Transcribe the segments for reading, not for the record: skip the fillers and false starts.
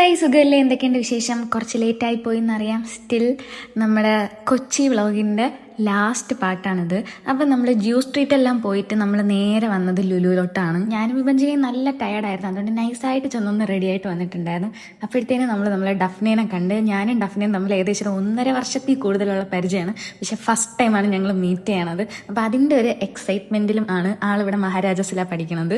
Hi സുഖമല്ലേ? എന്തൊക്കെയുണ്ട് വിശേഷം? കുറച്ച് ലേറ്റായി പോയി എന്നറിയാം. സ്റ്റിൽ നമ്മുടെ കൊച്ചി വ്ളോഗിൻ്റെ ലാസ്റ്റ് പാർട്ടാണിത്. അപ്പം നമ്മൾ ജ്യൂസ് സ്ട്രീറ്റ് എല്ലാം പോയിട്ട് നമ്മൾ നേരെ വന്നത് ലുലുവിലോട്ടാണ്. ഞാനും വിഭജിയും നല്ല ടയർഡായിരുന്നു, അതുകൊണ്ട് നൈസായിട്ട് ചെന്നൊന്ന് റെഡി ആയിട്ട് വന്നിട്ടുണ്ടായിരുന്നു. അപ്പോഴത്തേനും നമ്മളെ ഡഫ്നേനെ കണ്ട്. ഞാനും ഡഫ്നയും തമ്മിൽ ഏകദേശം 1.5 വർഷത്തിൽ കൂടുതലുള്ള പരിചയമാണ്. പക്ഷെ ഫസ്റ്റ് ടൈമാണ് ഞങ്ങൾ മീറ്റ് ചെയ്യണത്. അപ്പോൾ അതിൻ്റെ ഒരു എക്സൈറ്റ്മെൻറ്റിലും ആണ്. ആളിവിടെ മഹാരാജാസിലാണ് പഠിക്കണത്.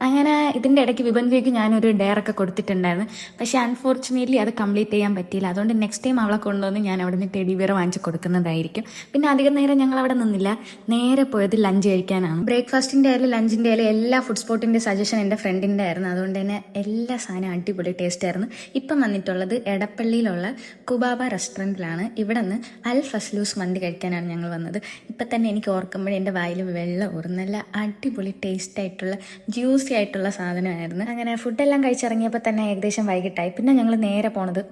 അങ്ങനെ ഇതിൻ്റെ ഇടയ്ക്ക് വിഭജിക്ക് ഞാനൊരു ഡെയറൊക്കെ കൊടുത്തിട്ടുണ്ടായിരുന്നു. പക്ഷെ അൺഫോർച്ചുനേറ്റ്ലി അത് കംപ്ലീറ്റ് ചെയ്യാൻ പറ്റിയില്ല. അതുകൊണ്ട് നെക്സ്റ്റ് ടൈം അവളെ കൊണ്ടുവന്ന് ഞാൻ അവിടെ നിന്ന് ടെഡി ബിയർ വാങ്ങിച്ച് കൊടുക്കുന്നതായിരിക്കും. പിന്നെ അധികം നേരം ഞങ്ങൾ അവിടെ നിന്നില്ല, നേരെ പോയത് ലഞ്ച് കഴിക്കാനാണ്. ബ്രേക്ക്ഫാസ്റ്റിൻ്റെ ആയാലും ലഞ്ചിൻ്റെ ആയാലും എല്ലാ ഫുഡ് സ്പോട്ടിൻ്റെ സജഷൻ എൻ്റെ ഫ്രണ്ടിൻ്റെ ആയിരുന്നു. അതുകൊണ്ട് തന്നെ എല്ലാ സാധനവും അടിപൊളി ടേസ്റ്റ് ആയിരുന്നു. ഇപ്പം വന്നിട്ടുള്ളത് എടപ്പള്ളിയിലുള്ള കുബാബ റെസ്റ്റോറൻറ്റിലാണ്. ഇവിടെ നിന്ന് അൽ ഫസ്ലൂസ് മന്തി കഴിക്കാനാണ് ഞങ്ങൾ വന്നത്. ഇപ്പം തന്നെ എനിക്ക് ഓർക്കുമ്പോഴേ എൻ്റെ വായിൽ വെള്ളം ഊറും. നല്ല അടിപൊളി ടേസ്റ്റ് ആയിട്ടുള്ള ജ്യൂസി ആയിട്ടുള്ള സാധനമായിരുന്നു. അങ്ങനെ ഫുഡെല്ലാം കഴിച്ചിറങ്ങിയപ്പോൾ തന്നെ ഏകദേശം വൈകിട്ടായി. പിന്നെ ഞങ്ങൾ നേരെ പോണത്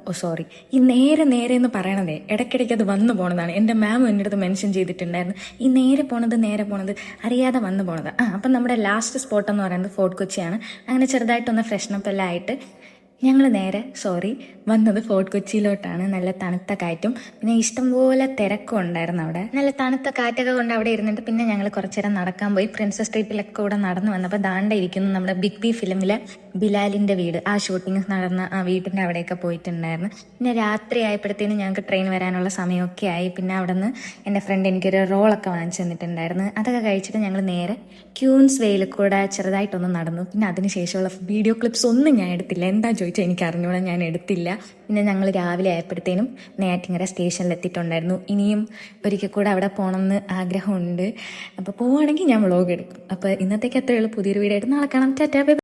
ഈ നേരെ എന്ന് പറയണതേ ഇടയ്ക്കിടയ്ക്ക് അത് വന്നു പോണതാണ്. എൻ്റെ മാം എൻ്റെ അടുത്ത് മെൻഷൻ ചെയ്തിട്ടുണ്ടായിരുന്നു, ഈ നേരെ പോണത് അറിയാതെ വന്നു പോണത്. അപ്പം നമ്മുടെ ലാസ്റ്റ് സ്പോട്ട് എന്ന് പറയുന്നത് ഫോർട്ട് കൊച്ചിയാണ്. അങ്ങനെ ചെറുതായിട്ടൊന്ന് ഫ്രഷ്നപ്പ് എല്ലാം ആയിട്ട് ഞങ്ങൾ നേരെ വന്നത് ഫോർട്ട് കൊച്ചിയിലോട്ടാണ്. നല്ല തണുത്ത കാറ്റും പിന്നെ ഇഷ്ടംപോലെ തിരക്കും ഉണ്ടായിരുന്നു. അവിടെ നല്ല തണുത്ത കാറ്റൊക്കെ കൊണ്ട് അവിടെ ഇരുന്നിട്ട് പിന്നെ ഞങ്ങൾ കുറച്ചു നേരം നടക്കാൻ പോയി. പ്രിൻസസ് സ്ട്രീറ്റിലൊക്കെ കൂടെ നടന്നു വന്നപ്പോൾ ദാണ്ട ഇരിക്കുന്നു നമ്മുടെ ബിഗ് ബി ഫിലിമിലെ ബിലാലിൻ്റെ വീട്. ആ ഷൂട്ടിംഗ് നടന്ന ആ വീട്ടിൻ്റെ അവിടെയൊക്കെ പോയിട്ടുണ്ടായിരുന്നു. പിന്നെ രാത്രി ആയപ്പോഴത്തേനും ഞങ്ങൾക്ക് ട്രെയിൻ വരാനുള്ള സമയമൊക്കെ ആയി. പിന്നെ അവിടെ നിന്ന് എൻ്റെ ഫ്രണ്ട് എനിക്കൊരു റോളൊക്കെ വാങ്ങിച്ചു തന്നിട്ടുണ്ടായിരുന്നു. അതൊക്കെ കഴിച്ചിട്ട് ഞങ്ങൾ നേരെ ക്യൂൻസ് വേയിൽ കൂടെ ചെറുതായിട്ടൊന്ന് നടന്നു. പിന്നെ അതിനുശേഷമുള്ള വീഡിയോ ക്ലിപ്സ് ഒന്നും ഞാൻ എടുത്തില്ല. എന്താ ചോദിച്ചാൽ എനിക്ക് അറിഞ്ഞൂടാ, ഞാൻ എടുത്തില്ല. പിന്നെ ഞങ്ങൾ രാവിലെ ആയപ്പോഴത്തേനും നെയ്യാറ്റിൻകര സ്റ്റേഷനിൽ എത്തിയിട്ടുണ്ടായിരുന്നു. ഇനിയും ഒരിക്കൽ കൂടെ അവിടെ പോകണമെന്ന് ആഗ്രഹമുണ്ട്. അപ്പോൾ പോവുകയാണെങ്കിൽ ഞാൻ വ്ളോഗ് എടുക്കും. അപ്പോൾ ഇന്നത്തേക്ക് അത്രയേ ഉള്ളൂ. പുതിയൊരു വീഡിയോ ആയിട്ട് നാളെ കാണാം. ടാറ്റാ.